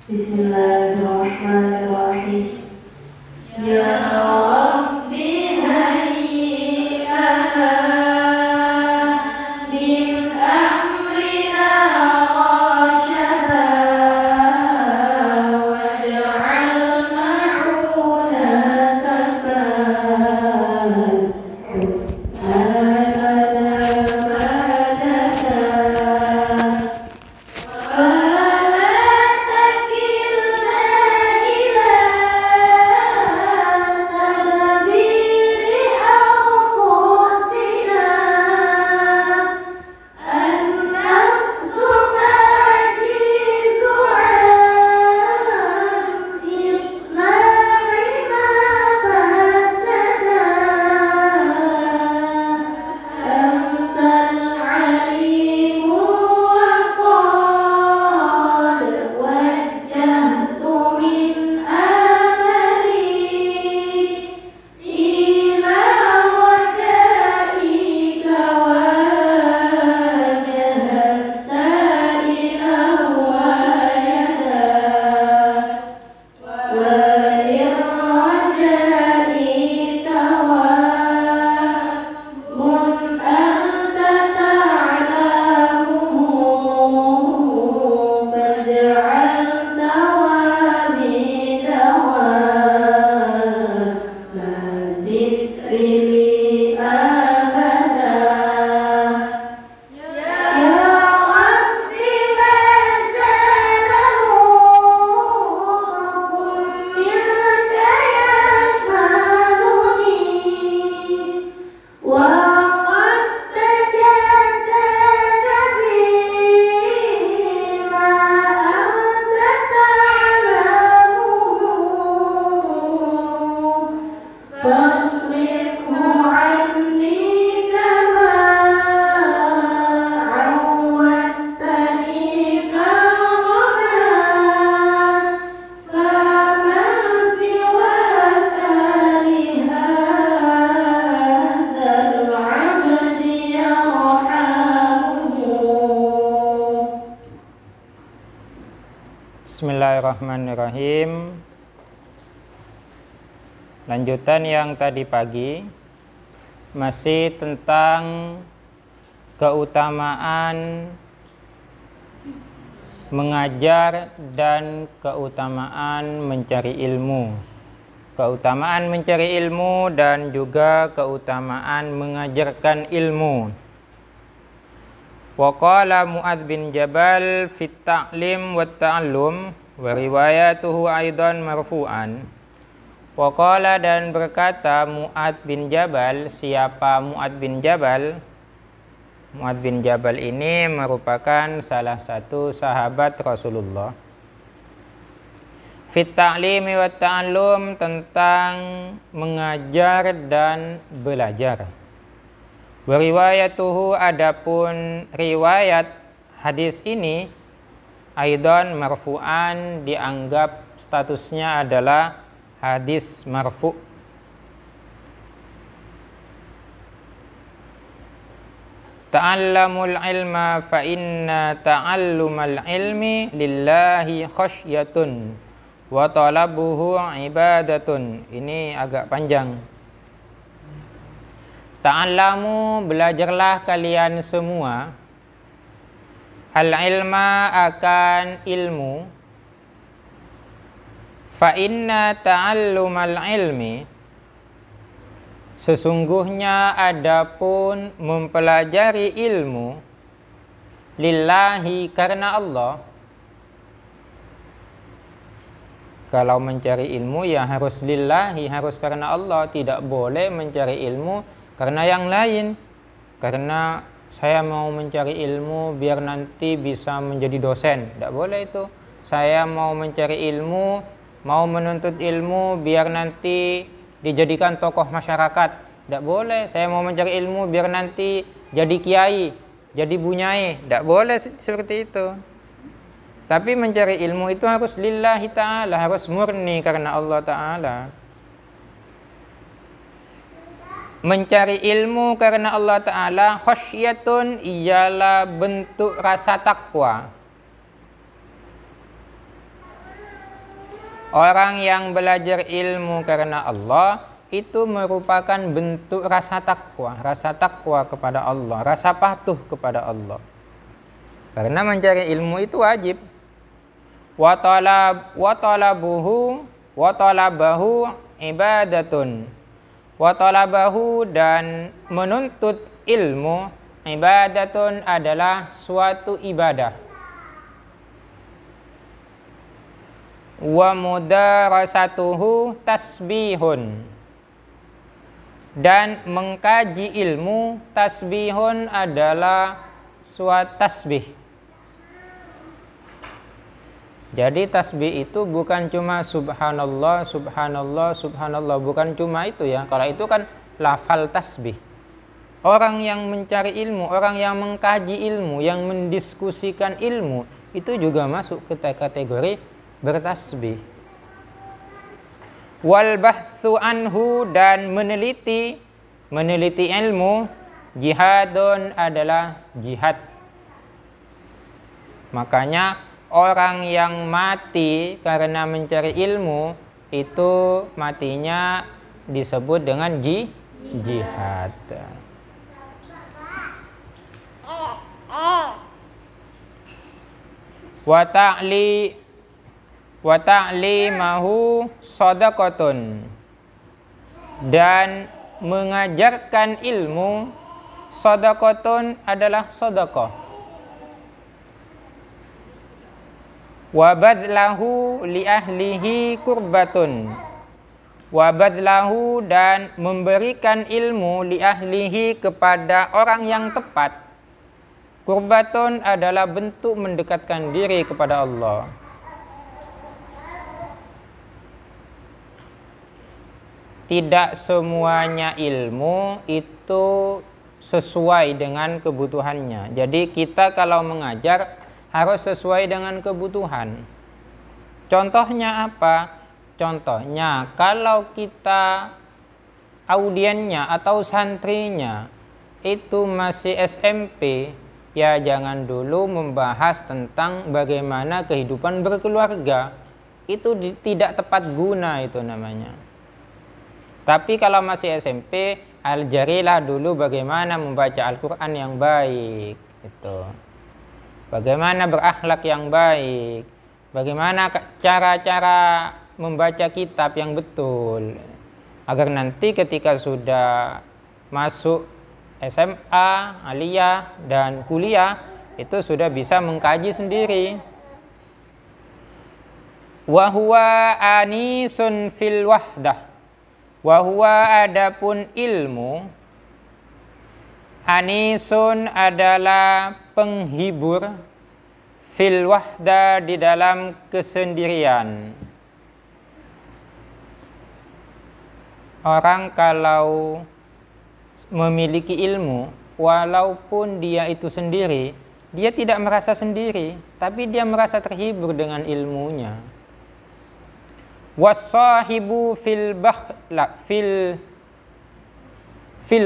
Bismillahirrahmanirrahim. Ya Rabbi hayyi lana min amrina rashada waj'al ma'unataka husnana madada. Bismillahirrahmanirrahim. Lanjutan yang tadi pagi masih tentang keutamaan mengajar dan keutamaan mencari ilmu. Keutamaan mencari ilmu dan juga keutamaan mengajarkan ilmu. Wa qala Mu'adz bin Jabal fit ta'lim wat ta'allum wa riwayatuhu aidan marfu'an. Wa qala, dan berkata Mu'adz bin Jabal. Siapa Mu'adz bin Jabal? Mu'adz bin Jabal ini merupakan salah satu sahabat Rasulullah. Fit ta'limi wat ta'allum, tentang mengajar dan belajar. Riwayatuhu, adapun riwayat hadis ini aidan marfu'an, dianggap statusnya adalah hadis marfu'. Ta'allamul ilma fa inna ta'allumal ilmi lillahi khasyatun wa talabuhu ibadatun. Ini agak panjang. Ta'allamu, belajarlah kalian semua, al-ilma, akan ilmu, fa inna ta'allumal ilmi, sesungguhnya adapun mempelajari ilmu, lillahi, karena Allah. Kalau mencari ilmu ya harus lillahi, harus karena Allah, tidak boleh mencari ilmu karena yang lain. Karena saya mau mencari ilmu biar nanti bisa menjadi dosen, tidak boleh itu. Saya mau mencari ilmu, mau menuntut ilmu biar nanti dijadikan tokoh masyarakat, tidak boleh. Saya mau mencari ilmu biar nanti jadi kiai, jadi bunyai, tidak boleh seperti itu. Tapi mencari ilmu itu harus lillahi ta'ala, harus murni karena Allah ta'ala. Mencari ilmu karena Allah Ta'ala, khasyatun, ialah bentuk rasa takwa. Orang yang belajar ilmu karena Allah itu merupakan bentuk rasa takwa kepada Allah, rasa patuh kepada Allah. Karena mencari ilmu itu wajib. Wa talabahu ibadatun. Wa talabahu dan menuntut ilmu ibadatun adalah suatu ibadah. Wa mudarasatuhu tasbihun. Dan mengkaji ilmu tasbihun adalah suatu tasbih. Jadi tasbih itu bukan cuma subhanallah, subhanallah, subhanallah, bukan cuma itu ya. Kalau itu kan lafal tasbih. Orang yang mencari ilmu, orang yang mengkaji ilmu, yang mendiskusikan ilmu, itu juga masuk ke kategori bertasbih. Wal bahtsu anhu dan meneliti ilmu, jihadun adalah jihad. Makanya orang yang mati karena mencari ilmu itu matinya disebut dengan jihad. Wa ta'limahu shadaqatun dan mengajarkan ilmu shadaqatun adalah sedekah. Wa badlahu li ahlihi kurbatun. Wa badlahu dan memberikan ilmu li ahlihi kepada orang yang tepat. Kurbatun adalah bentuk mendekatkan diri kepada Allah. Tidak semuanya ilmu itu sesuai dengan kebutuhannya. Jadi kita kalau mengajar harus sesuai dengan kebutuhan. Contohnya apa? Contohnya kalau kita audiennya atau santrinya itu masih SMP, ya jangan dulu membahas tentang bagaimana kehidupan berkeluarga. Itu tidak tepat guna itu namanya. Tapi kalau masih SMP, ajarilah dulu bagaimana membaca Al-Quran yang baik. Itu. Bagaimana berakhlak yang baik. Bagaimana cara-cara membaca kitab yang betul. Agar nanti ketika sudah masuk SMA, aliyah, dan kuliah, itu sudah bisa mengkaji sendiri. Wa huwa anisun fil wahdah. Wa huwa adapun ilmu, anisun adalah penghibur, fil wahda di dalam kesendirian. Orang kalau memiliki ilmu, walaupun dia itu sendiri, dia tidak merasa sendiri, tapi dia merasa terhibur dengan ilmunya. Wassahibu fil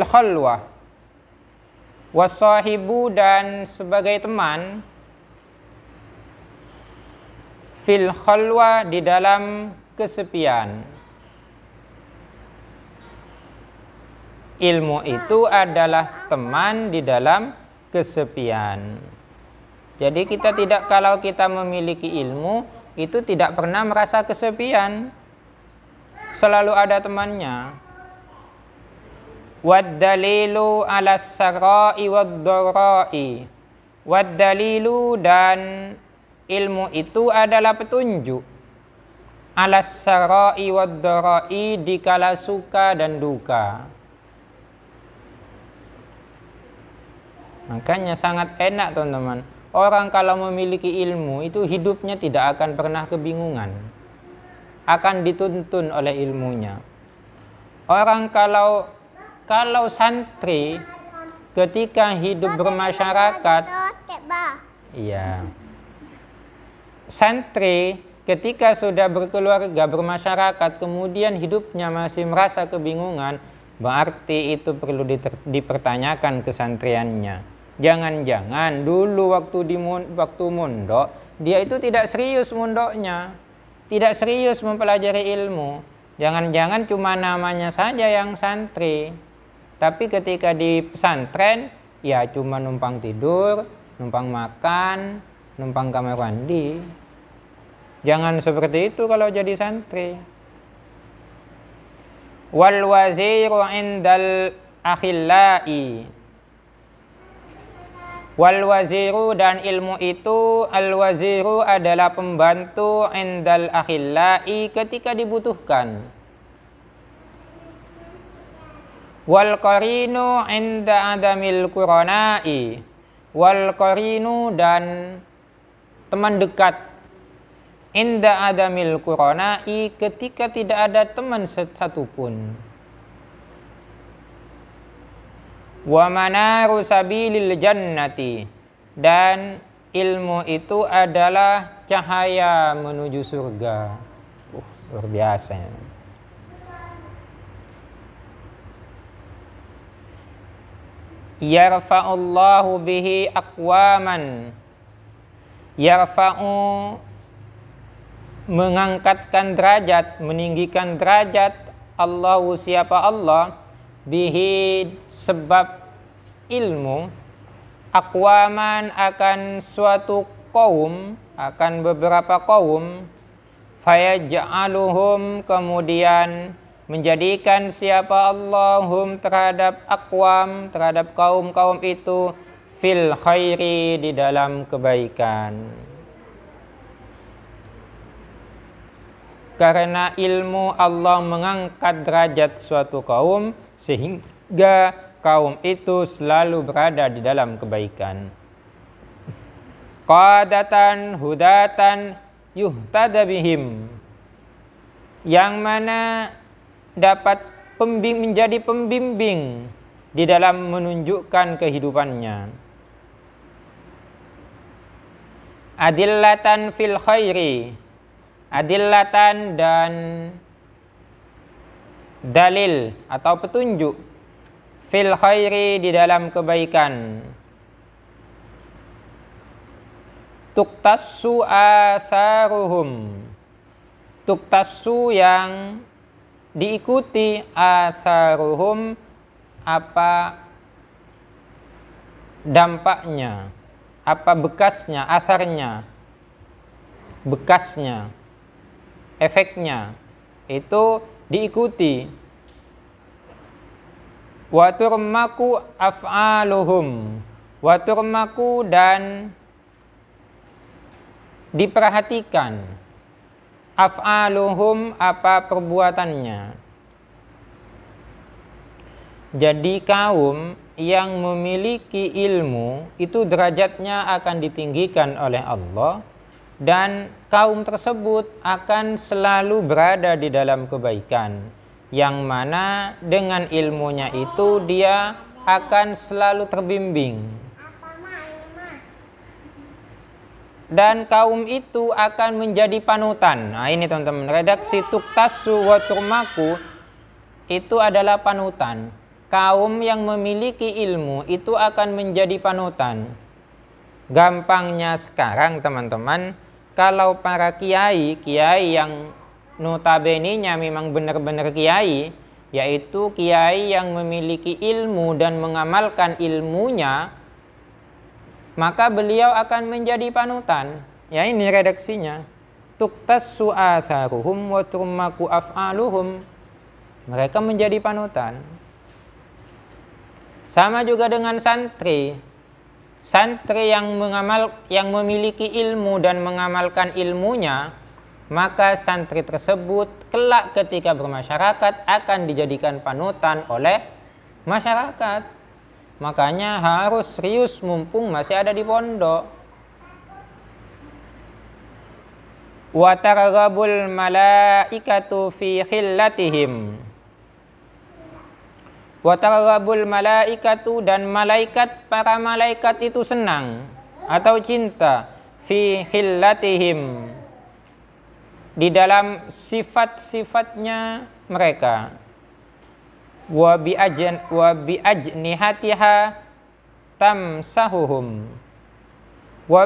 khalwah. Wassahibu dan sebagai teman, fil khalwah di dalam kesepian. Ilmu itu adalah teman di dalam kesepian. Jadi kita tidak, kalau kita memiliki ilmu itu tidak pernah merasa kesepian, selalu ada temannya. Wad dalilu ala sarai wad darai. Wad dalilu dan ilmu itu adalah petunjuk, ala sarai wad darai di kala suka dan duka. Makanya sangat enak teman-teman. Orang kalau memiliki ilmu itu hidupnya tidak akan pernah kebingungan. Akan dituntun oleh ilmunya. Orang kalau santri ketika hidup bermasyarakat, iya. Santri ketika sudah berkeluarga, bermasyarakat, kemudian hidupnya masih merasa kebingungan, berarti itu perlu dipertanyakan kesantriannya. Jangan-jangan dulu waktu mondok dia itu tidak serius mondoknya. tidak serius mempelajari ilmu. Jangan-jangan cuma namanya saja yang santri, tapi ketika di pesantren ya cuma numpang tidur, numpang makan, numpang kamar mandi. Jangan seperti itu kalau jadi santri. Wal waziru indal akhillai. Wal waziru, dan ilmu itu, al waziru adalah pembantu indal akhillai, ketika dibutuhkan. Wal qarinu inda adamil quranai. Wal qarinu, dan teman dekat, inda adamil quranai, ketika tidak ada teman satupun. Wa manaru sabilil jannati, dan ilmu itu adalah cahaya menuju surga. Luar biasa. Yarfa'ullahu bihi aqwaman. Yarfa'u, mengangkatkan derajat, meninggikan derajat, Allahu, siapa Allah, bihi, sebab ilmu, aqwaman, akan suatu kaum, akan beberapa kaum, fayaj'aluhum, kemudian menjadikan siapa Allahum terhadap aqwam, terhadap kaum-kaum itu, fil khairi, di dalam kebaikan. Karena ilmu Allah mengangkat derajat suatu kaum sehingga kaum itu selalu berada di dalam kebaikan. Qadatan hudatan yuhtada bihim, yang mana dapat menjadi pembimbing di dalam menunjukkan kehidupannya. Adillatan fil khairi, adillatan, dan dalil atau petunjuk, fil khairi, di dalam kebaikan. Tuktassu atharuhum, tuktassu, yang diikuti, atharuhum, apa dampaknya, apa bekasnya, atharnya, bekasnya, efeknya itu diikuti. Wa turmaku af'aluhum, wa turmaku, dan diperhatikan, af'aluhum, apa perbuatannya. Jadi kaum yang memiliki ilmu itu derajatnya akan ditinggikan oleh Allah, dan kaum tersebut akan selalu berada di dalam kebaikan, yang mana dengan ilmunya itu dia akan selalu terbimbing. Dan kaum itu akan menjadi panutan. Nah ini teman-teman, redaksi tuktasu wa turmaku itu adalah panutan. Kaum yang memiliki ilmu itu akan menjadi panutan. Gampangnya sekarang teman-teman, kalau para kiai yang notabene-nya memang benar-benar kiai, yaitu kiai yang memiliki ilmu dan mengamalkan ilmunya, maka beliau akan menjadi panutan. Ya ini redaksinya. Tuktassu atharuhum wa turmaku af'aluhum. Mereka menjadi panutan. Sama juga dengan santri. Santri yang memiliki ilmu dan mengamalkan ilmunya, maka santri tersebut kelak ketika bermasyarakat akan dijadikan panutan oleh masyarakat. Makanya harus serius mumpung masih ada di pondok. Wa targhabul malaikatu fi khillatihim. Wa targhabul malaikatu, dan para malaikat itu senang atau cinta, fi khillatihim, di dalam sifat-sifatnya mereka. Wa bi ajnihatiha tamsahuhum, wa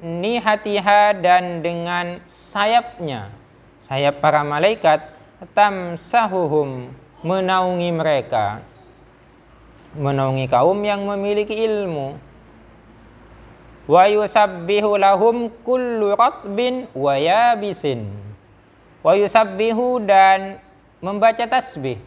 nihatiha dan dengan sayapnya, sayap para malaikat, tamsahuhum menaungi mereka, menaungi kaum yang memiliki ilmu. Wa yusabbihu lahum kullu ratbin wa yabisin. Wa yusabbihu dan membaca tasbih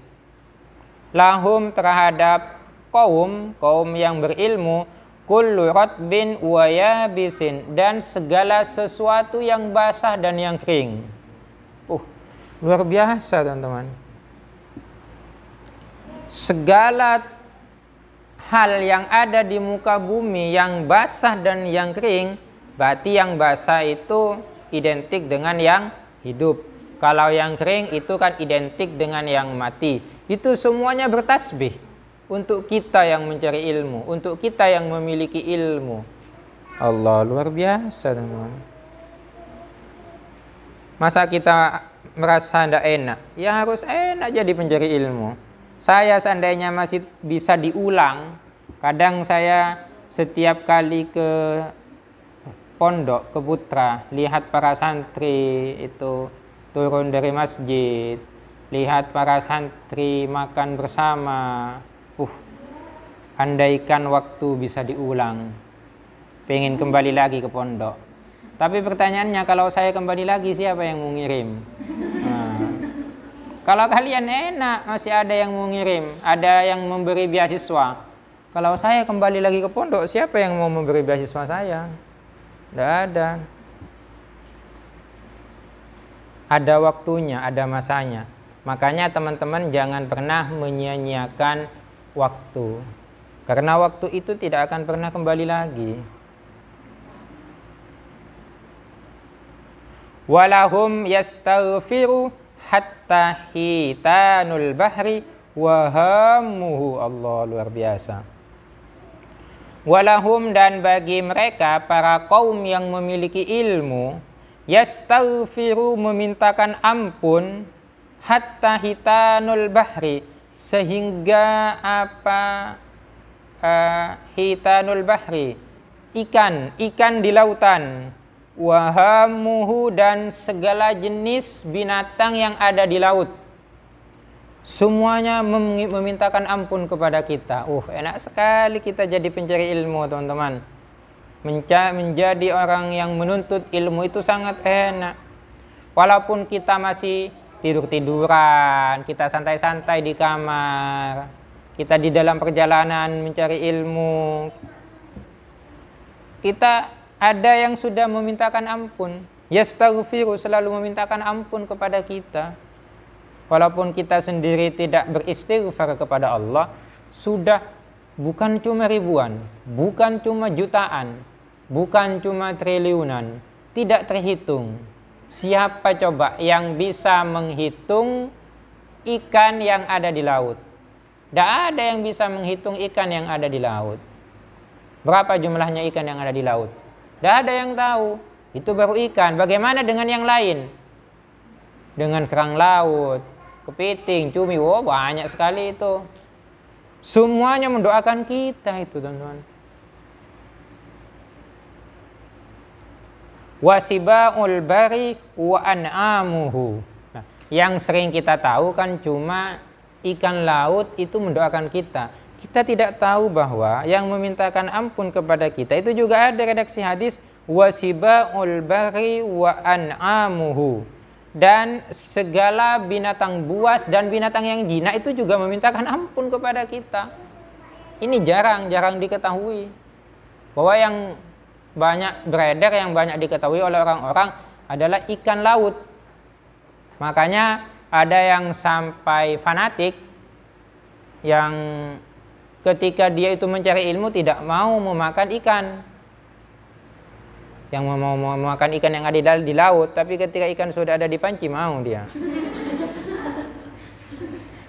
lahum terhadap kaum yang berilmu, kullu ratbin wa yabisin dan segala sesuatu yang basah dan yang kering. Luar biasa teman-teman. Segala hal yang ada di muka bumi yang basah dan yang kering, berarti yang basah itu identik dengan yang hidup. Kalau yang kering itu kan identik dengan yang mati. Itu semuanya bertasbih untuk kita yang mencari ilmu, untuk kita yang memiliki ilmu. Allah, luar biasa teman-teman. Masa kita merasa tidak enak? Ya harus enak jadi pencari ilmu. Saya seandainya masih bisa diulang, kadang saya setiap kali ke pondok, ke Putra, lihat para santri itu turun dari masjid, lihat para santri makan bersama. Andaikan waktu bisa diulang, pengen kembali lagi ke pondok. Tapi pertanyaannya, kalau saya kembali lagi siapa yang mau ngirim? Kalau kalian enak, masih ada yang mau ngirim, ada yang memberi beasiswa. Kalau saya kembali lagi ke pondok, siapa yang mau memberi beasiswa saya? Tidak ada. Ada waktunya, ada masanya. Makanya teman-teman jangan pernah menyia-nyiakan waktu. Karena waktu itu tidak akan pernah kembali lagi. Walahum yastaghfiru hatta hitanul bahri wahamuhu. Allah, luar biasa. Walahum dan bagi mereka para kaum yang memiliki ilmu, yastaghfiru memintakan ampun, hatta hitanul bahri sehingga hitanul bahri ikan di lautan, wahamuhu dan segala jenis binatang yang ada di laut, semuanya memintakan ampun kepada kita. Enak sekali kita jadi pencari ilmu teman-teman. Menjadi orang yang menuntut ilmu itu sangat enak. Walaupun kita masih tidur-tiduran, kita santai-santai di kamar, kita di dalam perjalanan mencari ilmu, kita ada yang sudah memintakan ampun. Yastaghfiru, selalu memintakan ampun kepada kita. Walaupun kita sendiri tidak beristighfar kepada Allah, sudah bukan cuma ribuan, bukan cuma jutaan, bukan cuma triliunan, tidak terhitung. Siapa coba yang bisa menghitung ikan yang ada di laut? Tidak ada yang bisa menghitung ikan yang ada di laut. Berapa jumlahnya ikan yang ada di laut? Tidak ada yang tahu. Itu baru ikan. Bagaimana dengan yang lain? Dengan kerang laut, kepiting, cumi, banyak sekali itu. Semuanya mendoakan kita itu teman-teman. Wasiba'ul bari wa an'amuhu. Yang sering kita tahu kan cuma ikan laut itu mendoakan kita. Kita tidak tahu bahwa yang memintakan ampun kepada kita itu juga ada redaksi hadis wasiba'ul bari wa an'amuhu. Dan segala binatang buas dan binatang yang jinak itu juga memintakan ampun kepada kita. Ini jarang diketahui. Bahwa yang banyak beredar, yang banyak diketahui oleh orang-orang adalah ikan laut. Makanya ada yang sampai fanatik, yang ketika dia itu mencari ilmu tidak mau memakan ikan. Yang mau memakan ikan yang ada di laut, tapi ketika ikan sudah ada di panci mau dia.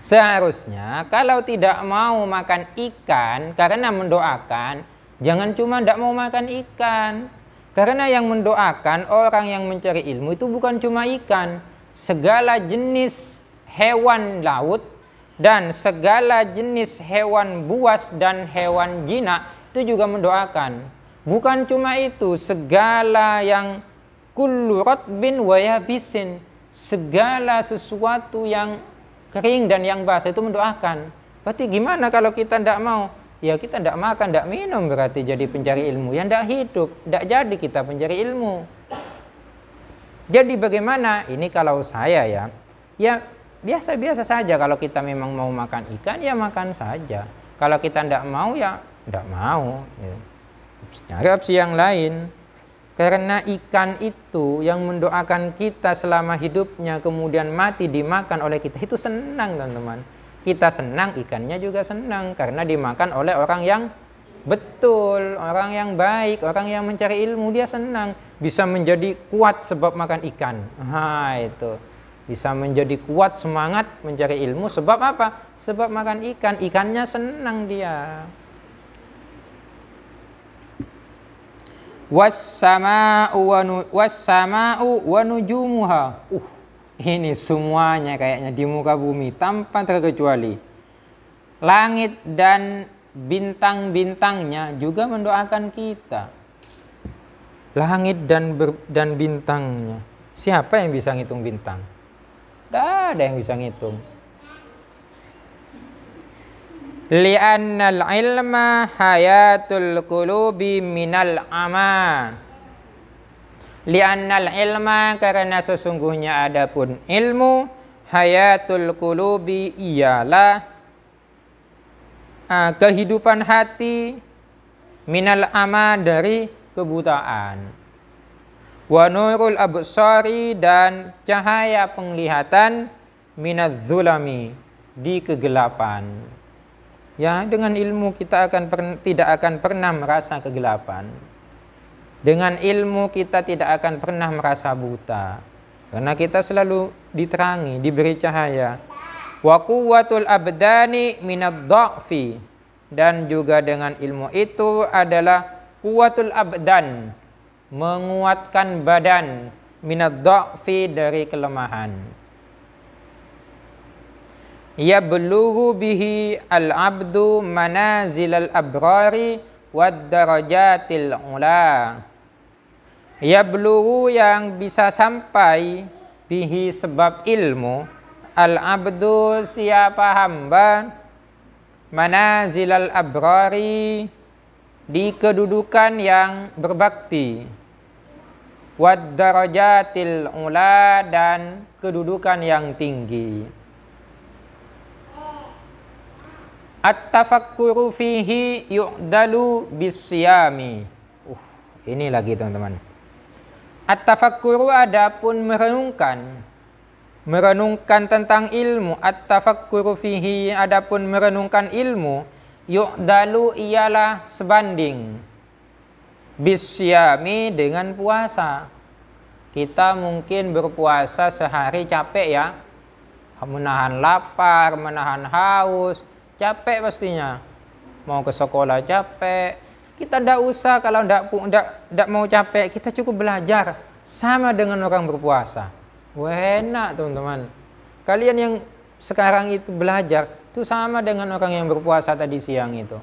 Seharusnya kalau tidak mau makan ikan karena mendoakan, jangan cuma tidak mau makan ikan. Karena yang mendoakan orang yang mencari ilmu itu bukan cuma ikan, segala jenis hewan laut dan segala jenis hewan buas dan hewan jinak itu juga mendoakan. Bukan cuma itu, segala yang kullu ratbin wa yabisin, segala sesuatu yang kering dan yang basah itu mendoakan. Berarti gimana kalau kita tidak mau? Ya kita tidak makan, tidak minum, berarti jadi pencari ilmu. Yang tidak hidup, tidak jadi kita pencari ilmu. Jadi bagaimana? Ini kalau saya ya biasa-biasa saja. Kalau kita memang mau makan ikan, ya makan saja. Kalau kita tidak mau, ya tidak mau. Ya. Cari opsi yang lain. Karena ikan itu yang mendoakan kita selama hidupnya, kemudian mati dimakan oleh kita, itu senang teman-teman. Kita senang, ikannya juga senang karena dimakan oleh orang yang betul, orang yang baik, orang yang mencari ilmu. Dia senang, bisa menjadi kuat sebab makan ikan. Nah itu, bisa menjadi kuat semangat mencari ilmu sebab apa? Sebab makan ikan, ikannya senang dia. Wassama'u wa nujumuha. Ini semuanya kayaknya di muka bumi tanpa terkecuali. Langit dan bintang-bintangnya juga mendoakan kita. Langit dan bintangnya. Siapa yang bisa ngitung bintang? Tidak ada yang bisa ngitung. Li'annal ilma hayatul qulubi minal ama. Li'annal ilma, karena sesungguhnya adapun ilmu, hayatul qulubi ialah kehidupan hati, minal ama dari kebutaan, wa nurul absari dan cahaya penglihatan, minaz zulami di kegelapan. Ya, dengan ilmu kita tidak akan pernah merasa kegelapan. Dengan ilmu kita tidak akan pernah merasa buta. Karena kita selalu diterangi, diberi cahaya. Wa quwwatul abdani minad dha'fi. Dan juga dengan ilmu itu adalah quwwatul abdan, menguatkan badan, minad dha'fi dari kelemahan. Yablughu bihi al-abdu manazilal abrari wad darajatil ula. Yablughu, yang bisa sampai, bihi sebab ilmu, al-abdu siapa hamba, manazilal abrari di kedudukan yang berbakti, wad darajatil ula dan kedudukan yang tinggi. At-tafakkuru fihi yu'dalu bisyami. Ini lagi teman-teman. At-tafakkuru adapun merenungkan tentang ilmu. At-tafakkuru fihi adapun merenungkan ilmu, yu'dalu ialah sebanding bisyami dengan puasa. Kita mungkin berpuasa sehari capek ya, menahan lapar, menahan haus, capek pastinya. Mau ke sekolah capek. Kita tidak usah, kalau tidak mau capek, kita cukup belajar. Sama dengan orang berpuasa. Wah, enak teman-teman. Kalian yang sekarang itu belajar, itu sama dengan orang yang berpuasa tadi siang itu.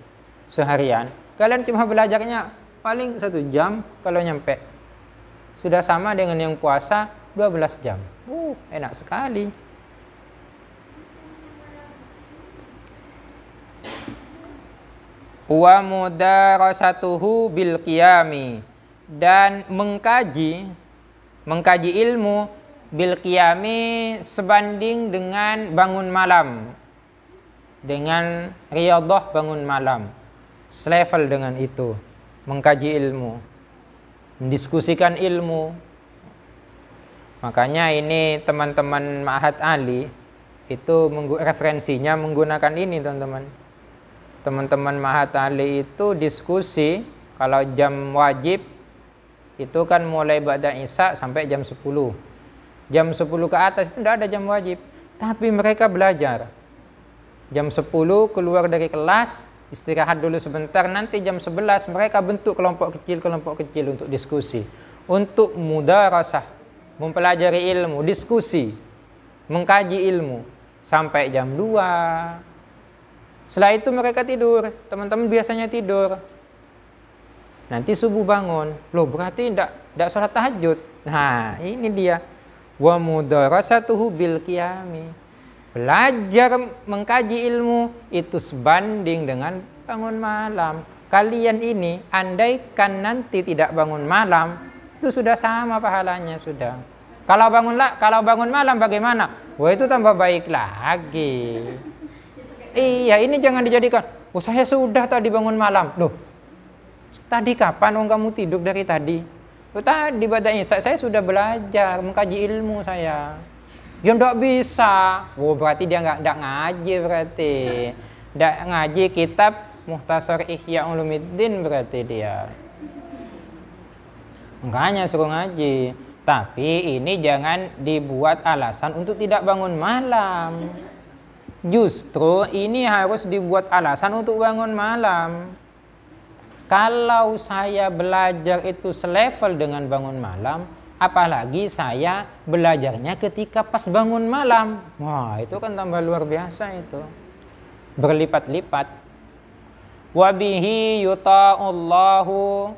Seharian. Kalian cuma belajarnya paling 1 jam kalau nyampe. Sudah sama dengan yang puasa 12 jam. Enak sekali. Wa mudarasatuhu bil qiyami, dan mengkaji ilmu bil qiyami sebanding dengan bangun malam, dengan riyadhah bangun malam, selevel dengan itu, mengkaji ilmu, mendiskusikan ilmu. Makanya ini teman-teman Ma'had Ali itu referensinya menggunakan ini teman-teman. Teman-teman Ma'had Ali itu diskusi kalau jam wajib itu kan mulai ba'da isya sampai jam 10. Jam 10 ke atas itu tidak ada jam wajib. Tapi mereka belajar. Jam 10 keluar dari kelas, istirahat dulu sebentar, nanti jam 11 mereka bentuk kelompok kecil untuk diskusi. Untuk mudarasah, mempelajari ilmu, diskusi, mengkaji ilmu sampai jam 2. Setelah itu mereka tidur, teman-teman biasanya tidur. nanti subuh bangun. Loh, berarti tidak sholat tahajud. Nah, ini dia. Wa mudarasatuhu bil qiyami. Belajar mengkaji ilmu itu sebanding dengan bangun malam. Kalian ini andaikan nanti tidak bangun malam, itu sudah sama pahalanya sudah. Kalau bangun malam bagaimana? Wah, itu tambah baik lagi. Iya, ini jangan dijadikan, oh saya sudah tadi bangun malam. Loh, tadi kapan kamu tidur dari tadi? Oh, tadi pada Isya saya sudah belajar mengkaji ilmu saya. Ya enggak bisa. Oh, berarti dia enggak ngaji berarti. Enggak ngaji kitab Mukhtasar Ihya Ulumuddin berarti dia. Makanya suruh ngaji. Tapi ini jangan dibuat alasan untuk tidak bangun malam. Justru ini harus dibuat alasan untuk bangun malam. Kalau saya belajar itu selevel dengan bangun malam, apalagi saya belajarnya ketika pas bangun malam. Wah, itu kan tambah luar biasa itu. Berlipat-lipat. Wabihi yuta'ullahu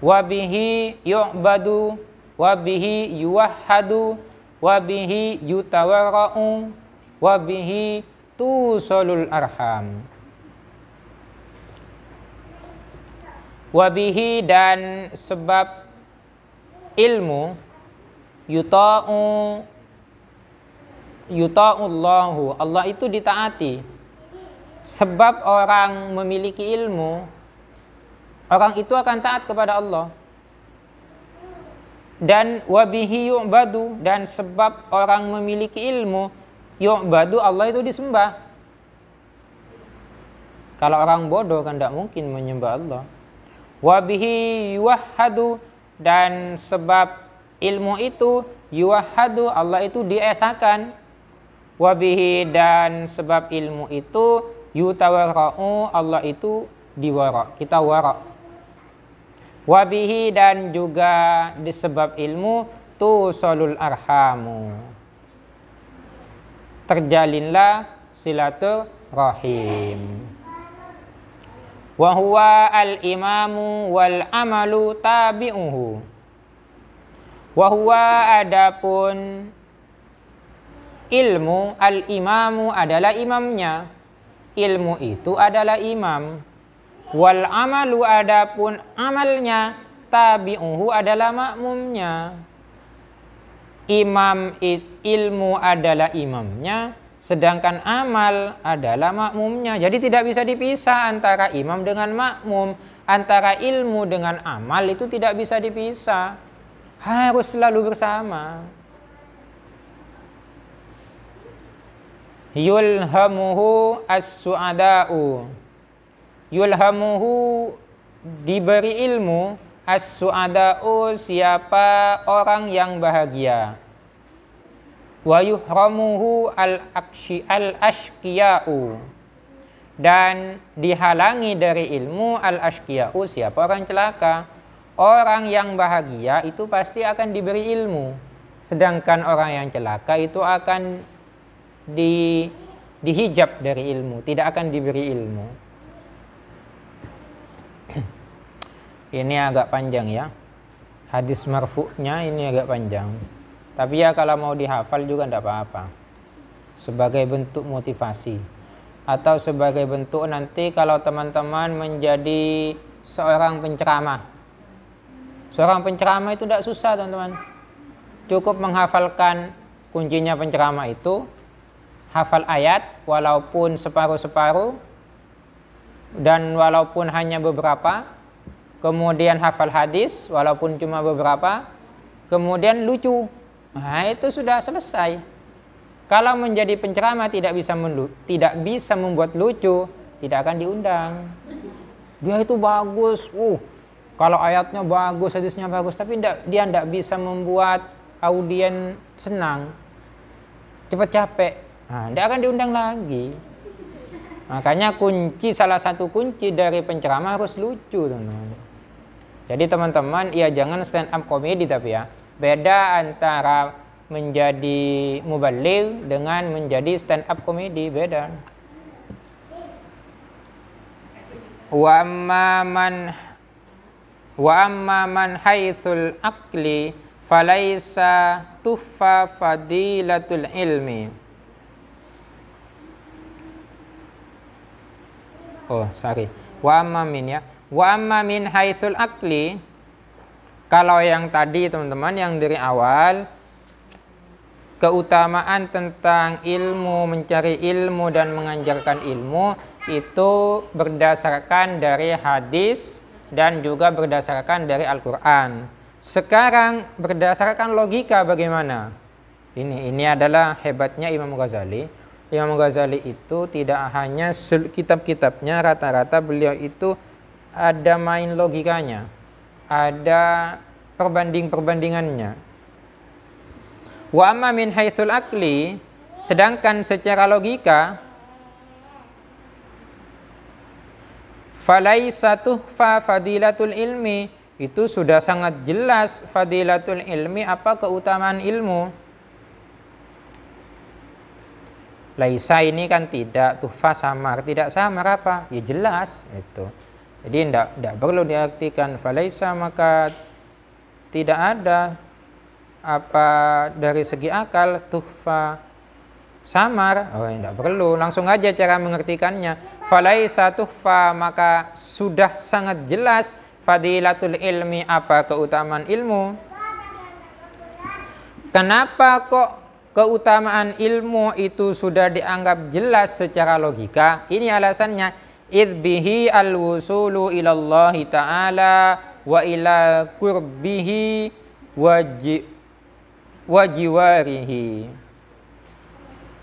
wabihi yu'badu wabihi yuwahhadu wabihi yutawarra'u wabihi tusalul arham. Wabihi dan sebab ilmu yuta'ullahu, Allah itu ditaati. Sebab orang memiliki ilmu, orang itu akan taat kepada Allah. Dan wabihi yu'badu, dan sebab orang memiliki ilmu, yu'badu, Allah itu disembah. Kalau orang bodoh kan tidak mungkin menyembah Allah. Wabihi yuwahhadu, dan sebab ilmu itu yuwahhadu, Allah itu diesakan. Wabihi, dan sebab ilmu itu yutawarra'u, Allah itu diwara, kita wara. Wabihi, dan juga disebab ilmu tusalul arhamu, terjalinlah silaturahim. Wa huwa al-imamu wal amalu tabi'uhu. Wa huwa, adapun ilmu, al-imamu adalah imamnya. Ilmu itu adalah imam. Wal amalu, adapun amalnya, tabi'uhu adalah makmumnya. Ilmu adalah imamnya, sedangkan amal adalah makmumnya. Jadi tidak bisa dipisah antara imam dengan makmum. Antara ilmu dengan amal itu tidak bisa dipisah. Harus selalu bersama. Yulhamuhu as-su'ada'u. Yulhamuhu, diberi ilmu, as-su'ada'u, siapa orang yang bahagia. Wa yuhramuhu al-ashqiya'u, dan dihalangi dari ilmu al-ashqiya'u, siapa orang celaka. Orang yang bahagia itu pasti akan diberi ilmu, sedangkan orang yang celaka itu akan dihijab dari ilmu, tidak akan diberi ilmu. Ini agak panjang ya, hadis marfu'nya ini agak panjang, tapi ya kalau mau dihafal juga tidak apa-apa, sebagai bentuk motivasi atau sebagai bentuk nanti kalau teman-teman menjadi seorang penceramah. Seorang penceramah itu tidak susah teman-teman, cukup menghafalkan kuncinya penceramah itu, hafal ayat walaupun separuh-separuh dan walaupun hanya beberapa, kemudian hafal hadis walaupun cuma beberapa, kemudian lucu. Nah, itu sudah selesai. Kalau menjadi penceramah tidak bisa membuat lucu, tidak akan diundang. Dia itu bagus, kalau ayatnya bagus, hadisnya bagus, tapi dia tidak bisa membuat audien senang, cepat capek. Nah, tidak akan diundang lagi. Makanya salah satu kunci dari penceramah harus lucu, teman-teman. Jadi teman-teman, ya jangan stand up comedy, tapi ya beda antara menjadi mubaligh dengan menjadi stand up comedy, beda. Wa amma man haitsul aqli falaisa tuhfa fadilatul ilmi. Oh, sorry. Wa amma min ya. Wa amma min haitsul aqli, kalau yang tadi teman-teman yang dari awal, keutamaan tentang ilmu, mencari ilmu dan mengajarkan ilmu itu berdasarkan dari hadis dan juga berdasarkan dari Al-Quran. Sekarang berdasarkan logika bagaimana? Ini adalah hebatnya Imam Ghazali. Imam Ghazali itu tidak hanya kitab-kitabnya, rata-rata beliau itu ada main logikanya, ada perbandingannya. Wa amma min haitsul aqli, sedangkan secara logika, falaisa tuhfa fadilatul ilmi, itu sudah sangat jelas fadilatul ilmi, apa keutamaan ilmu. Laisa ini kan tidak, tuhfa samar, tidak samar apa? Ya jelas itu. Jadi tidak perlu diartikan falaisa maka tidak ada apa dari segi akal, tuhfa samar. Oh, tidak perlu, langsung aja cara mengertikannya. Falaisa tuhfa maka sudah sangat jelas fadilatul ilmi, apa keutamaan ilmu. Kenapa kok keutamaan ilmu itu sudah dianggap jelas secara logika? Ini alasannya. Idh bihi al-wusulu ilallahi ta'ala wa ila qurbihi wa jiwarihi.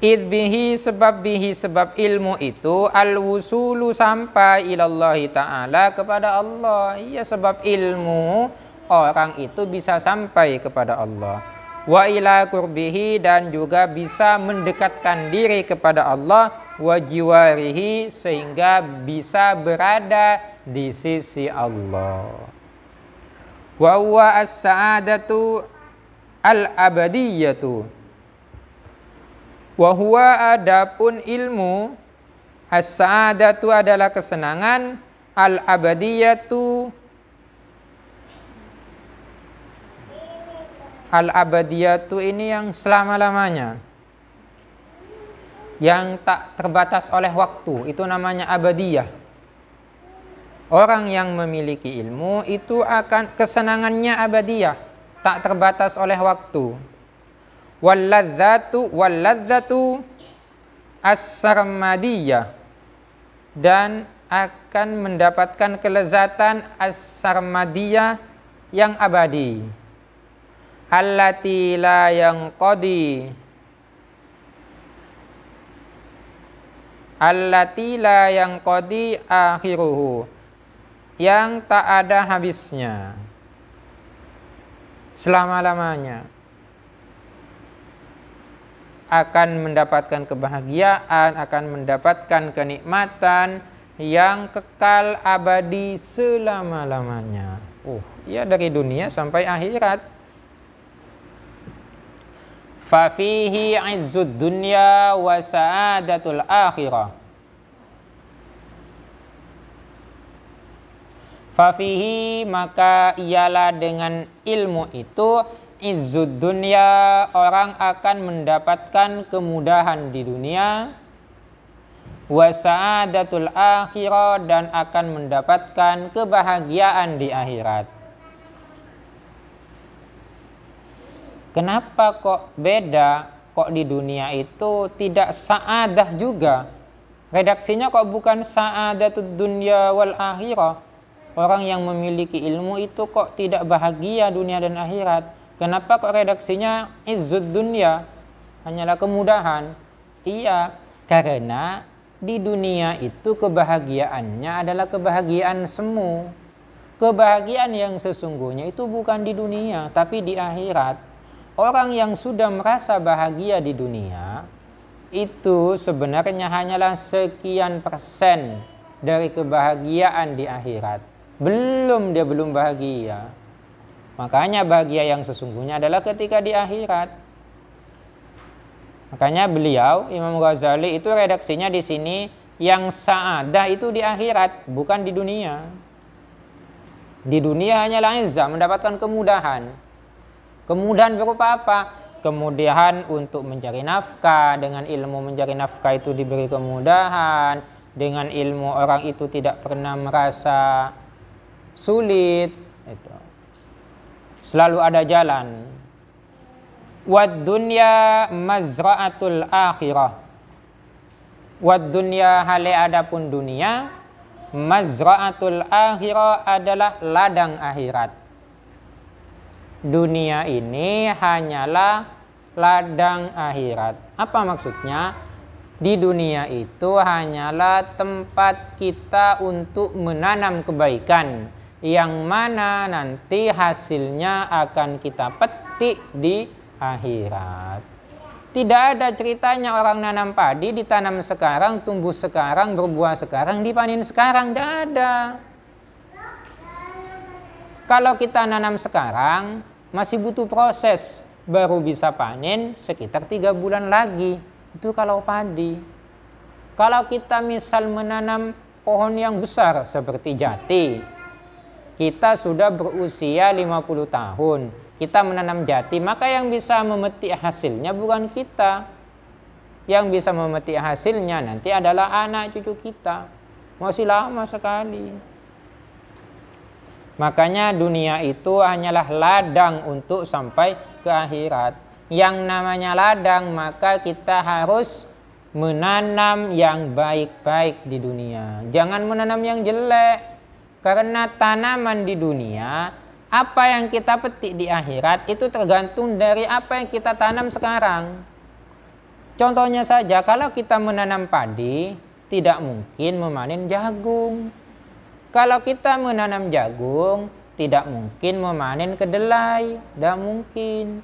Idh bihi sebab ilmu itu al-wusulu sampai ilallahi ta'ala kepada Allah. Iya, sebab ilmu orang itu bisa sampai kepada Allah. Wa ila qurbihi, dan juga bisa mendekatkan diri kepada Allah, wa jiwarihi, sehingga bisa berada di sisi Allah. Wa huwa as-sa'adatu al-abadiyatu. Wa huwa, adapun ilmu, as-sa'adatu adalah kesenangan, al-abadiyatu, al-abadiyatu ini yang selama-lamanya, yang tak terbatas oleh waktu, itu namanya abadiyah. Orang yang memiliki ilmu itu akan kesenangannya abadiyah, tak terbatas oleh waktu. Walladzatu as-sarmadiyah, dan akan mendapatkan kelezatan as-sarmadiyah yang abadi. Allati la yanqadi, allati la yanqadi akhiruhu, yang tak ada habisnya, selama-lamanya. Akan mendapatkan kebahagiaan, akan mendapatkan kenikmatan yang kekal abadi selama-lamanya. Ya, dari dunia sampai akhirat. Fafihi izzud dunya wa sa'adatul akhirah. Fafihi, maka ialah dengan ilmu itu, izzud dunya, orang akan mendapatkan kemudahan di dunia, wa sa'adatul akhirah, dan akan mendapatkan kebahagiaan di akhirat. Kenapa kok beda? Kok di dunia itu tidak sa'adah juga? Redaksinya kok bukan sa'adatud dunya wal akhirah? Orang yang memiliki ilmu itu kok tidak bahagia dunia dan akhirat? Kenapa kok redaksinya izzud dunya? Hanyalah kemudahan. Iya, karena di dunia itu kebahagiaannya adalah kebahagiaan semu. Kebahagiaan yang sesungguhnya itu bukan di dunia, tapi di akhirat. Orang yang sudah merasa bahagia di dunia itu sebenarnya hanyalah sekian persen dari kebahagiaan di akhirat. Dia belum bahagia. Makanya bahagia yang sesungguhnya adalah ketika di akhirat. Makanya beliau, Imam Ghazali, itu redaksinya di sini Yang sa'adah itu di akhirat, bukan di dunia. Di dunia hanyalah izzah, mendapatkan kemudahan. Kemudahan berupa apa? Kemudahan untuk mencari nafkah. Dengan ilmu mencari nafkah itu diberi kemudahan. Dengan ilmu orang itu tidak pernah merasa sulit. Itu. Selalu ada jalan. Wad dunya mazra'atul akhirah. Wad dunya hale adapun dunia, mazra'atul akhirah adalah ladang akhirat. Dunia ini hanyalah ladang akhirat. Apa maksudnya? Di dunia itu hanyalah tempat kita untuk menanam kebaikan, yang mana nanti hasilnya akan kita petik di akhirat. Tidak ada ceritanya orang nanam padi, ditanam sekarang, tumbuh sekarang, berbuah sekarang, dipanen sekarang. Tidak ada. Kalau kita nanam sekarang, masih butuh proses. Baru bisa panen sekitar 3 bulan lagi. Itu kalau padi. Kalau kita misal menanam pohon yang besar seperti jati, kita sudah berusia 50 tahun. Kita menanam jati, maka yang bisa memetik hasilnya bukan kita. Yang bisa memetik hasilnya nanti adalah anak cucu kita. Masih lama sekali. Makanya dunia itu hanyalah ladang untuk sampai ke akhirat. Yang namanya ladang, maka kita harus menanam yang baik-baik di dunia. Jangan menanam yang jelek. Karena tanaman di dunia, apa yang kita petik di akhirat itu tergantung dari apa yang kita tanam sekarang. Contohnya saja, kalau kita menanam padi, tidak mungkin memanen jagung. Kalau kita menanam jagung, tidak mungkin memanen kedelai. Tidak mungkin.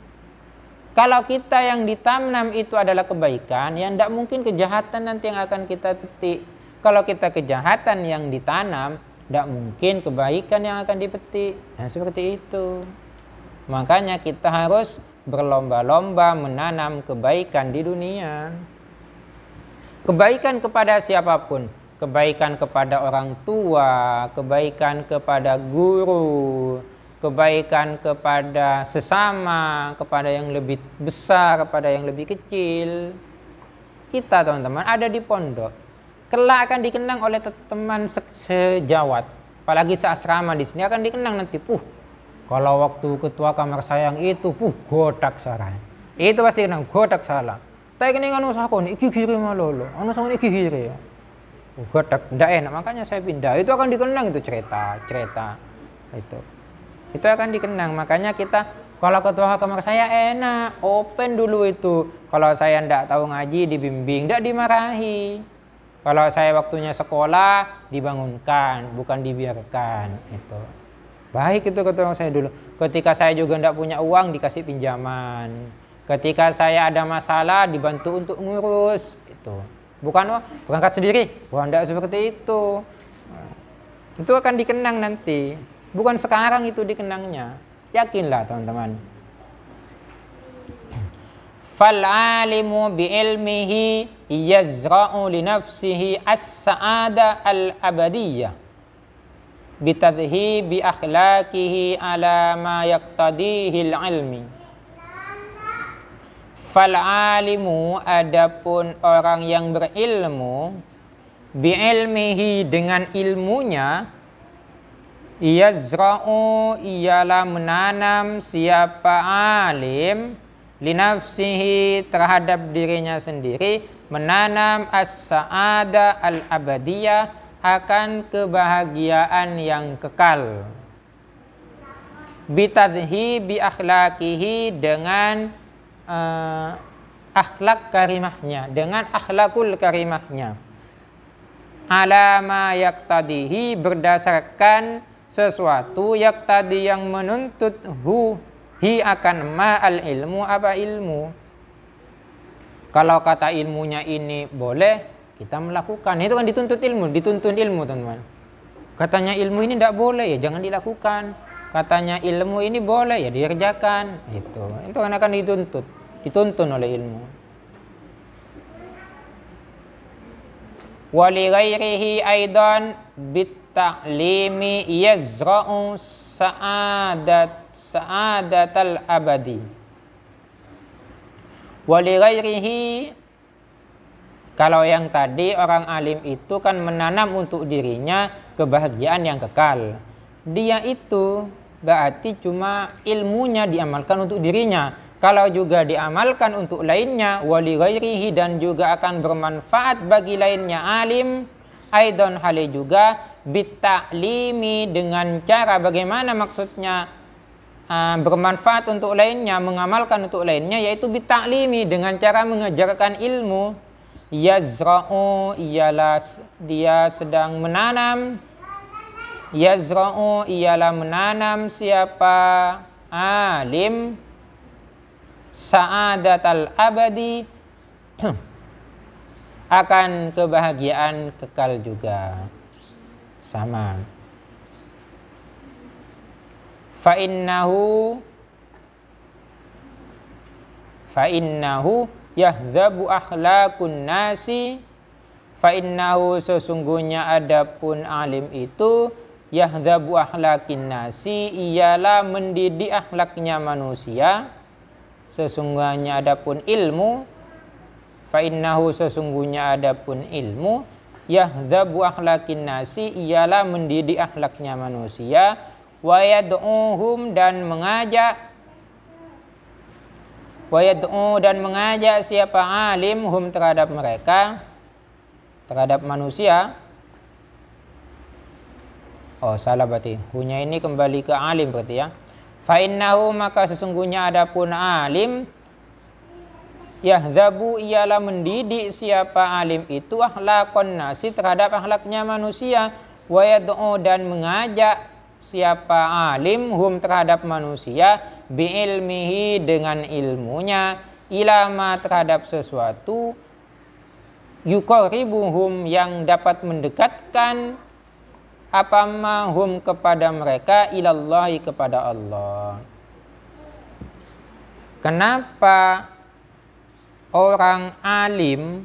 Kalau kita yang ditanam itu adalah kebaikan, yang tidak mungkin kejahatan nanti yang akan kita petik. Kalau kita kejahatan yang ditanam, tidak mungkin kebaikan yang akan dipetik. Nah, seperti itu. Makanya kita harus berlomba-lomba menanam kebaikan di dunia. Kebaikan kepada siapapun. Kebaikan kepada orang tua, kebaikan kepada guru, kebaikan kepada sesama, kepada yang lebih besar, kepada yang lebih kecil. Kita teman-teman ada di pondok. Kelak akan dikenang oleh teman sejawat, apalagi seasrama di sini akan dikenang nanti. Kalau waktu ketua kamar sayang itu, godak saran. Itu pasti kenang godak salah. Tapi kini anu sakon iki kiri malolo, anu sakon iki kiri ya. Godak ndak enak, makanya saya pindah. Itu akan dikenang itu cerita itu akan dikenang. Makanya kita kalau ketua kamar saya enak, open dulu itu. Kalau saya ndak tahu ngaji dibimbing, ndak dimarahi. Kalau saya waktunya sekolah dibangunkan, bukan dibiarkan. Itu baik itu ketua saya dulu. Ketika saya juga tidak punya uang dikasih pinjaman. Ketika saya ada masalah dibantu untuk ngurus. Itu bukan berangkat sendiri. Wah, tidak seperti itu. Itu akan dikenang nanti. Bukan sekarang itu dikenangnya. Yakinlah teman-teman. Fal'alimu bi'ilmihi yazra'u li nafsihi as-sa'ada al-abadiyah bitadhibi akhlaqihi ala ma yaqtadihi al-ilmi. Fal'alimu adapun orang yang berilmu, bi'ilmihi dengan ilmunya, yazra'u ialah menanam siapa alim, linafsihi terhadap dirinya sendiri, menanam as-sa'ada al-abadiyah akan kebahagiaan yang kekal. Bitadhi bi akhlaqihi dengan akhlak karimahnya, dengan akhlakul karimahnya. Alama yaktadihi berdasarkan sesuatu yaktadi yang menuntut hi akan ma'al ilmu apa ilmu. Kalau kata ilmunya ini boleh, kita melakukan. Itu kan dituntut ilmu, dituntun ilmu teman-teman. Katanya ilmu ini tidak boleh, ya jangan dilakukan. Katanya ilmu ini boleh, ya dikerjakan. Itu kan akan dituntun oleh ilmu. Wa li ghairihi aidan bitta'limi yazra'u sa'adatal abadi. Wa li ghairihi, kalau yang tadi orang alim itu kan menanam untuk dirinya kebahagiaan yang kekal. Dia itu berarti cuma ilmunya diamalkan untuk dirinya. Kalau juga diamalkan untuk lainnya, wali ghairihi, dan juga akan bermanfaat bagi lainnya alim, aidon hale juga bitta'limi, dengan cara bagaimana maksudnya bermanfaat untuk lainnya, mengamalkan untuk lainnya, yaitu bitta'limi, dengan cara mengajarkan ilmu. Yazra'u, ialah dia sedang menanam. Yazra'u, ialah menanam siapa alim, sa'adatal abadi, akan kebahagiaan kekal juga. Sama. Fa'innahu yahzabu akhlaqun nasi. Fa'innahu, sesungguhnya adapun alim itu, yahzabu akhlaqin nasi, ialah mendidik akhlaknya manusia. Sesungguhnya adapun ilmu, fa innahu, sesungguhnya adapun ilmu, yahzabu akhlaqin nasi, ialah mendidik akhlaknya manusia. Wa yad'uhum, dan mengajak, wa yad'u, dan mengajak siapa alim, hum, terhadap mereka, terhadap manusia. Oh, salah berarti. Hunya ini kembali ke alim berarti ya. Fa innahu, maka sesungguhnya adapun alim, yahzabu, ialah mendidik siapa alim itu, akhlaqon nasi, terhadap akhlaknya manusia. Wa yad'u, dan mengajak siapa alim, hum, terhadap manusia, bi ilmihi, dengan ilmunya, ilama, terhadap sesuatu, yuqarribuhum, yang dapat mendekatkan apa mahum, kepada mereka, ilallahi, kepada Allah. Kenapa orang alim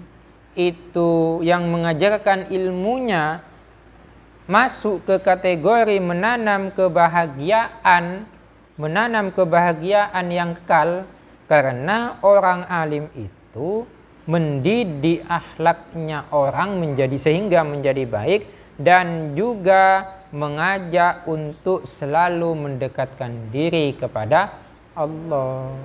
itu yang mengajarkan ilmunya masuk ke kategori menanam kebahagiaan yang kekal? Karena orang alim itu mendidik akhlaknya orang sehingga menjadi baik, dan juga mengajak untuk selalu mendekatkan diri kepada Allah.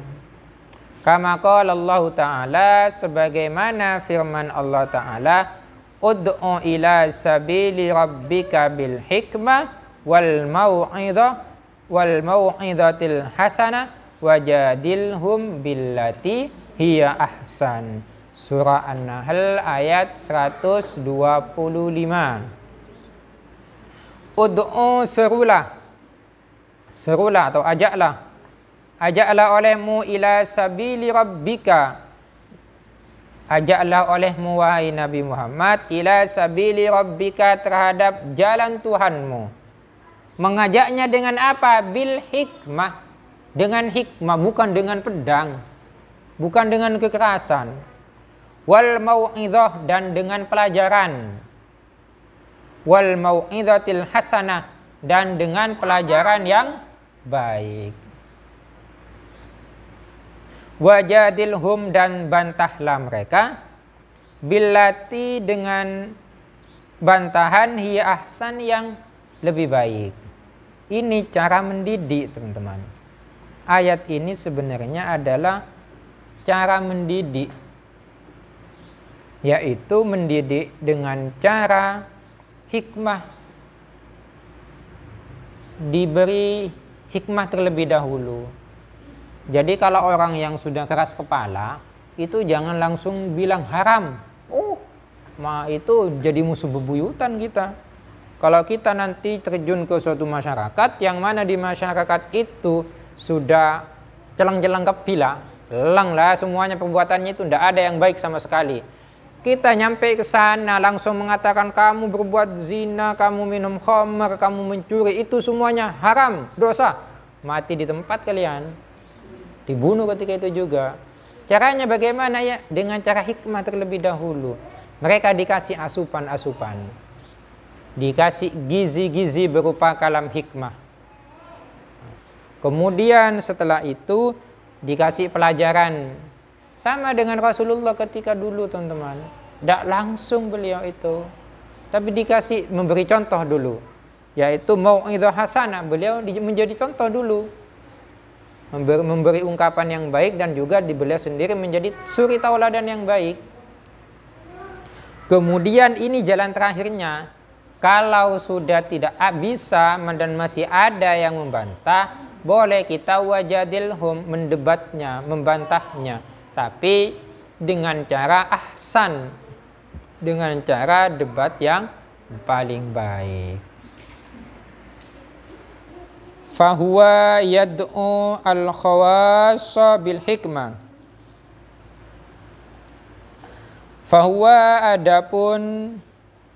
Kama qala Allah Ta'ala, sebagaimana firman Allah Ta'ala, ud'u ila sabili rabbika bil hikmah wal mau'izatil hasanah wajadilhum billati hiya ahsan. Surah An-Nahl ayat 125. Ud'u, serulah atau ajaklah olehmu, ila sabili rabbika, ajaklah olehmu wahai Nabi Muhammad, ila sabili rabbika, terhadap jalan Tuhanmu. Mengajaknya dengan apa? Bil hikmah, dengan hikmah, bukan dengan pedang, bukan dengan kekerasan. Wal mau'izah, dan dengan pelajaran. Wal mau'izatil hasanah, dan dengan pelajaran yang baik. Wajadilhum, dan bantahlah mereka, billati, dengan bantahan, hiya ahsan, yang lebih baik. Ini cara mendidik, teman-teman. Ayat ini sebenarnya adalah cara mendidik, yaitu mendidik dengan cara hikmah, diberi hikmah terlebih dahulu. Jadi kalau orang yang sudah keras kepala, itu jangan langsung bilang haram. Itu jadi musuh bebuyutan kita. Kalau kita nanti terjun ke suatu masyarakat, yang mana di masyarakat itu sudah celang-celang kepila, lelang lah semuanya perbuatannya itu, tidak ada yang baik sama sekali. Kita nyampe ke sana langsung mengatakan kamu berbuat zina, kamu minum khamr, kamu mencuri, itu semuanya haram, dosa. Mati di tempat kalian. Dibunuh ketika itu juga. Caranya bagaimana ya? Dengan cara hikmah terlebih dahulu. Mereka dikasih asupan-asupan, dikasih gizi-gizi berupa kalam hikmah. Kemudian setelah itu dikasih pelajaran. Sama dengan Rasulullah ketika dulu, teman-teman. Tidak langsung beliau itu, tapi dikasih memberi contoh dulu, yaitu mau'idhah hasanah. Beliau menjadi contoh dulu, memberi ungkapan yang baik, dan juga beliau sendiri menjadi suri tauladan yang baik. Kemudian ini jalan terakhirnya. Kalau sudah tidak bisa dan masih ada yang membantah, boleh kita wajadilhum, mendebatnya, membantahnya, tapi dengan cara ahsan, dengan cara debat yang paling baik. Fahuwa yad'u al-khawassa bil hikmah. Fahuwa, adapun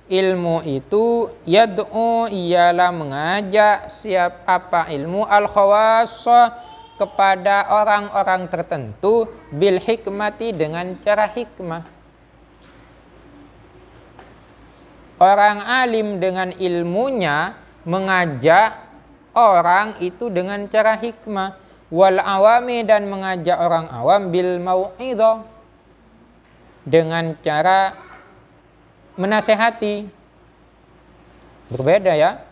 ilmu itu, yad'u, ialah mengajak apa ilmu, al-khawassa, kepada orang-orang tertentu, bil hikmati, dengan cara hikmah. Orang alim dengan ilmunya mengajak orang itu dengan cara hikmah. Wal awami, dan mengajak orang awam bil mau'idhah, dengan cara menasehati. Berbeda ya.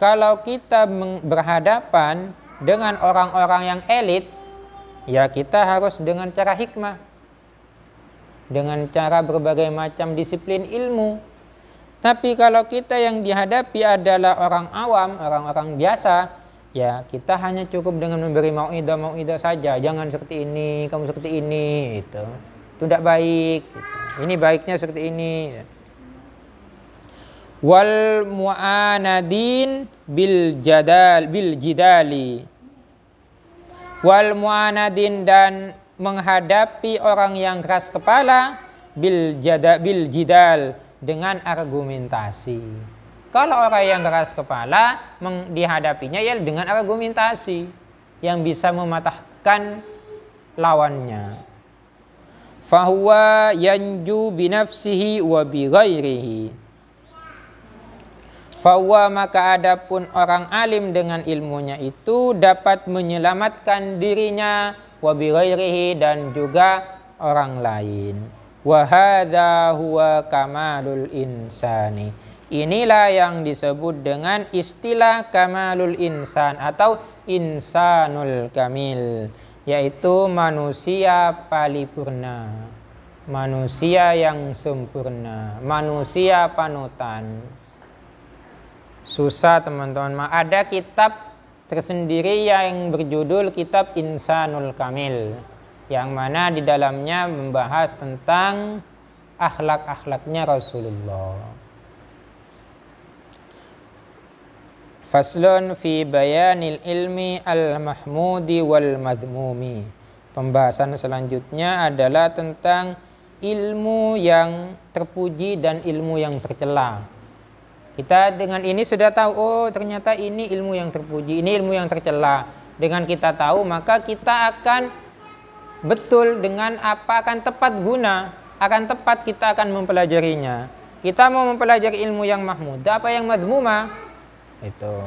Kalau kita berhadapan dengan orang-orang yang elit, ya kita harus dengan cara hikmah, dengan cara berbagai macam disiplin ilmu. Tapi kalau kita yang dihadapi adalah orang awam, orang-orang biasa, ya kita hanya cukup dengan memberi mau'idah saja. Jangan seperti ini, kamu seperti ini, itu tidak baik, gitu. Ini baiknya seperti ini. Wal mu'anadin bil jidali. Wal mu'anadin, dan menghadapi orang yang keras kepala, bil jidal, dengan argumentasi. Kalau orang yang keras kepala dihadapinya ya dengan argumentasi yang bisa mematahkan lawannya. Fahuwa yanju binafsihi wa bighairihi. Fahuwa, maka adapun orang alim dengan ilmunya itu dapat menyelamatkan dirinya, wa bighairihi, dan juga orang lain. Wa hadza huwa kamalul insani. Inilah yang disebut dengan istilah kamalul insan atau insanul kamil, yaitu manusia paripurna, manusia yang sempurna, manusia panutan. Susah, teman-teman. Ada kitab tersendiri yang berjudul Kitab Insanul Kamil, yang mana di dalamnya membahas tentang akhlak-akhlaknya Rasulullah. Faslun fi bayanil ilmi al-mahmudi wal madhmumi. Pembahasan selanjutnya adalah tentang ilmu yang terpuji dan ilmu yang tercela. Kita dengan ini sudah tahu, oh ternyata ini ilmu yang terpuji, ini ilmu yang tercela. Dengan kita tahu, maka kita akan betul dengan apa, akan tepat guna, akan tepat kita akan mempelajarinya. Kita mau mempelajari ilmu yang mahmud, apa yang madhmumah. Itu.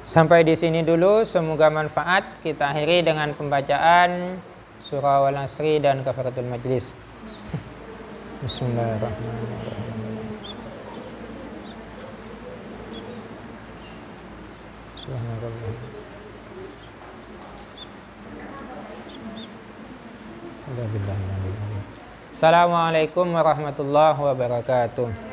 Sampai di sini dulu, semoga manfaat. Kita akhiri dengan pembacaan surah Wal Asri dan kafaratul majlis. Bismillahirrahmanirrahim. Assalamualaikum warahmatullahi wabarakatuh.